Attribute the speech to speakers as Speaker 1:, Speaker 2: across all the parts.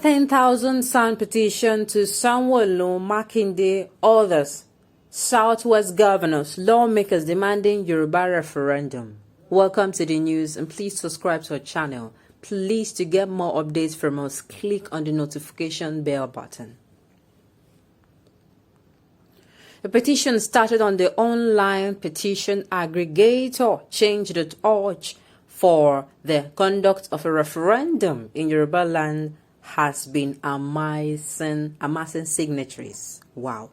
Speaker 1: 10,000 signed petition to Sanwo-Olu, Makinde, others. Southwest governors, lawmakers demanding Yoruba referendum. Welcome to the news and please subscribe to our channel. Please, to get more updates from us, click on the notification bell button. A petition started on the online petition aggregator Change.org for the conduct of a referendum in Yoruba land has been amassing signatories. Wow.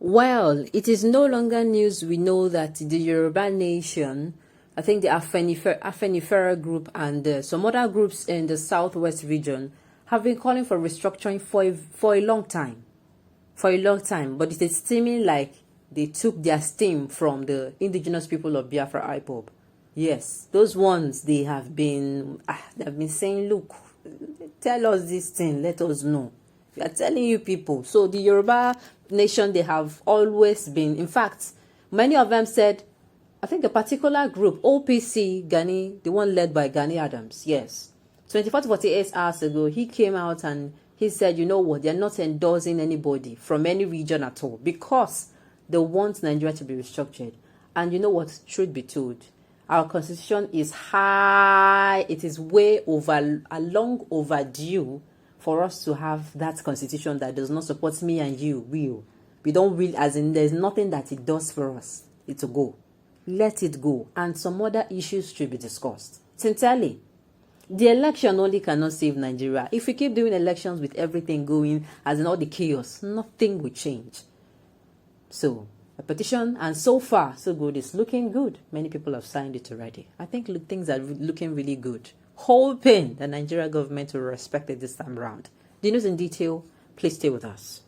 Speaker 1: Well, it is no longer news. We know that the Yoruba nation, I think the Afenifera group and some other groups in the southwest region have been calling for restructuring for a long time. But it is seeming like they took their steam from the indigenous people of Biafra IPOB. Yes, those ones, they have been saying, look, tell us this thing, let us know. We are telling you people. So the Yoruba nation, they have always been, in fact, many of them said, I think a particular group, OPC Gani, the one led by Gani Adams, yes, 24 to 48 hours ago, he came out and he said, you know what, they're not endorsing anybody from any region at all because they want Nigeria to be restructured. And you know what, truth be told, our constitution is high. It is way long overdue for us to have that constitution that does not support me and you. We don't really, as in there's nothing that it does for us. It's a go. Let it go. And some other issues should be discussed. Sincerely, the election only cannot save Nigeria. If we keep doing elections with everything going, as in all the chaos, nothing will change. So, a petition, and so far, so good. It's looking good. Many people have signed it already. I think things are looking really good. Hoping the Nigeria government will respect it this time around. The news in detail, please stay with us.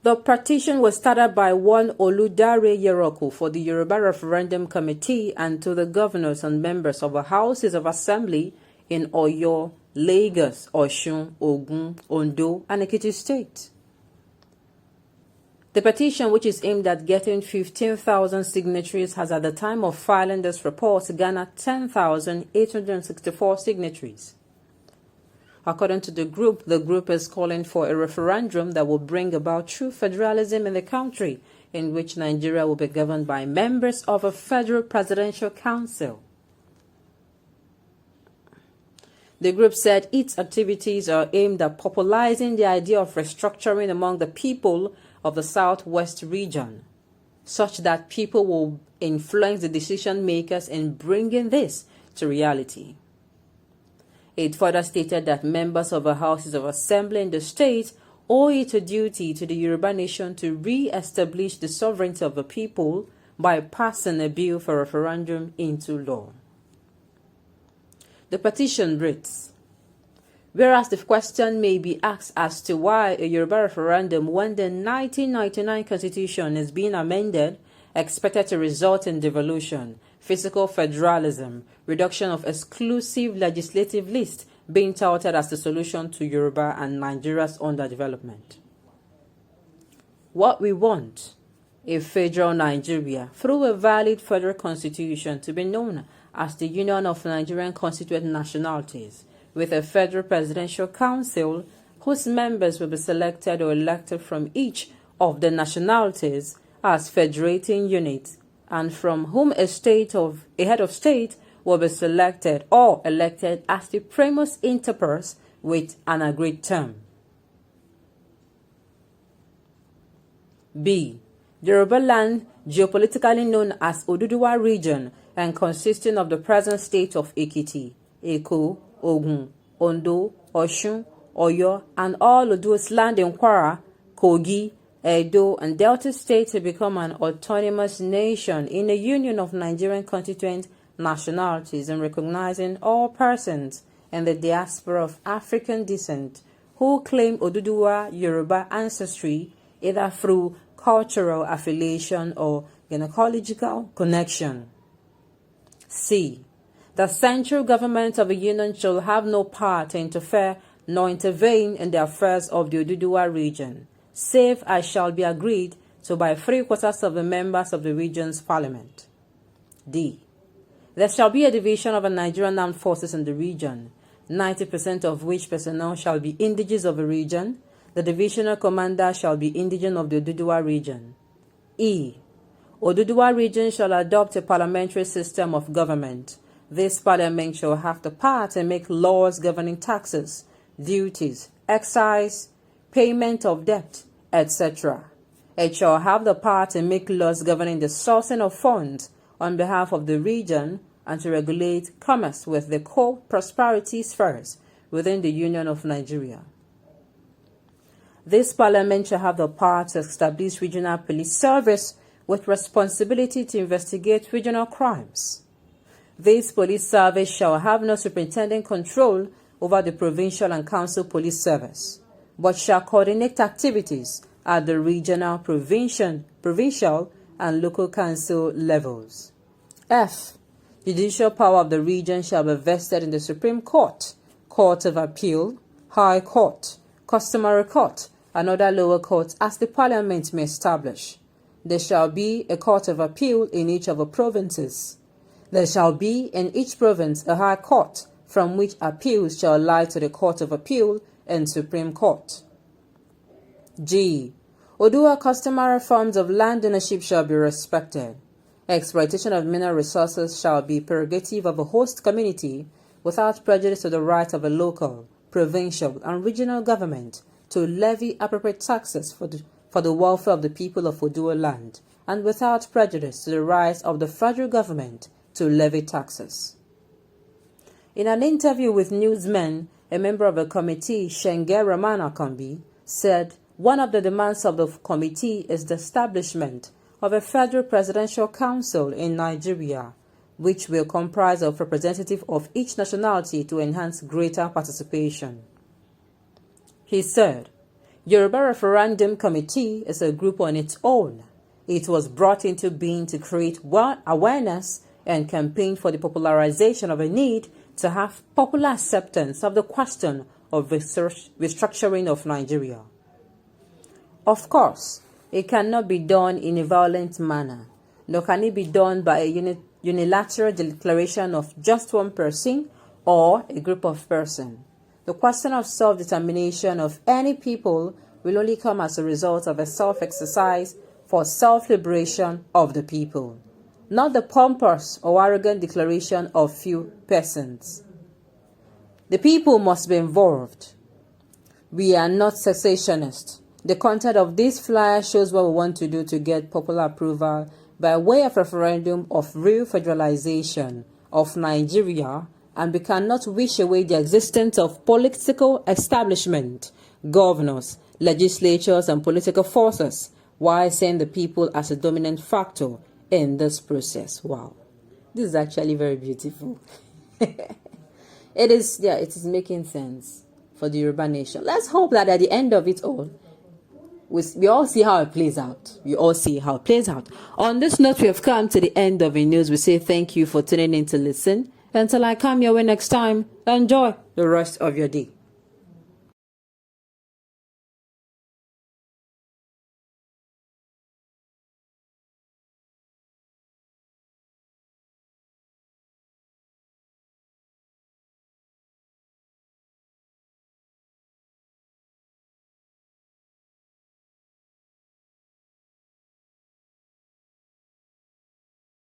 Speaker 1: The petition was started by one Oludare Yeroko for the Yoruba Referendum Committee and to the governors and members of the Houses of Assembly in Oyo, Lagos, Osun, Ogun, Ondo, and Ekiti State. The petition, which is aimed at getting 15,000 signatories, has at the time of filing this report garnered 10,864 signatories. According to the group is calling for a referendum that will bring about true federalism in the country, in which Nigeria will be governed by members of a federal presidential council. The group said its activities are aimed at popularizing the idea of restructuring among the people of the Southwest region, such that people will influence the decision makers in bringing this to reality. It further stated that members of the Houses of Assembly in the state owe it a duty to the Yoruba nation to re-establish the sovereignty of the people by passing a bill for referendum into law. The petition reads, whereas the question may be asked as to why a Yoruba referendum when the 1999 Constitution is being amended, expected to result in devolution, physical federalism, reduction of exclusive legislative list being touted as the solution to Yoruba and Nigeria's underdevelopment. What we want, a federal Nigeria through a valid federal constitution to be known as the Union of Nigerian Constituent Nationalities, with a federal presidential council whose members will be selected or elected from each of the nationalities as federating units, and from whom a head of state will be selected or elected as the primus inter pares with an agreed term. B. The Yoruba land, geopolitically known as Oduduwa region and consisting of the present state of Ekiti, Eko, Ogun, Ondo, Osun, Oyo, and all Odu's land in Kwara, Kogi, Edo, and Delta states to become an autonomous nation in a union of Nigerian constituent nationalities and recognizing all persons in the diaspora of African descent who claim Oduduwa Yoruba ancestry either through cultural affiliation or gynecological connection. C. The central government of the union shall have no power to interfere nor intervene in the affairs of the Oduduwa region, save as shall be agreed to by 3/4 of the members of the region's parliament. D. There shall be a division of the Nigerian armed forces in the region, 90% of which personnel shall be indigenes of a region. The divisional commander shall be indigene of the Oduduwa region. E. Oduduwa region shall adopt a parliamentary system of government. This parliament shall have the power to make laws governing taxes, duties, excise, payment of debt, etc. It shall have the power to make laws governing the sourcing of funds on behalf of the region and to regulate commerce with the core prosperity spheres within the Union of Nigeria. This parliament shall have the power to establish regional police service with responsibility to investigate regional crimes. This police service shall have no superintendent control over the provincial and council police service, but shall coordinate activities at the regional, provincial, and local council levels. F. Judicial power of the region shall be vested in the Supreme Court, Court of Appeal, High Court, Customary Court, and other lower courts as the Parliament may establish. There shall be a Court of Appeal in each of the provinces. There shall be in each province a High Court, from which appeals shall lie to the Court of Appeal and Supreme Court. G. Oduduwa customary forms of land ownership shall be respected. Exploitation of mineral resources shall be prerogative of a host community without prejudice to the right of a local, provincial, and regional government to levy appropriate taxes for the welfare of the people of Oduduwa land, and without prejudice to the right of the federal government to levy taxes. In an interview with newsmen, a member of the committee, Shenge Ramanakambi, said one of the demands of the committee is the establishment of a federal presidential council in Nigeria, which will comprise of representatives of each nationality to enhance greater participation. He said, Yoruba Referendum Committee is a group on its own. It was brought into being to create awareness and campaign for the popularization of a need to have popular acceptance of the question of restructuring of Nigeria. Of course, it cannot be done in a violent manner, nor can it be done by a unilateral declaration of just one person or a group of persons. The question of self-determination of any people will only come as a result of a self-exercise for self-liberation of the people, not the pompous or arrogant declaration of few persons. The people must be involved. We are not secessionists. The content of this flyer shows what we want to do to get popular approval by way of referendum of real federalization of Nigeria, and we cannot wish away the existence of political establishment, governors, legislatures, and political forces, while seeing the people as a dominant factor in this process. Wow, this is actually very beautiful. It is making sense for the Yoruba nation. Let's hope that at the end of it all, we all see how it plays out. On this note, we have come to the end of the news. We say thank you for tuning in to listen. Until I come your way next time, enjoy the rest of your day.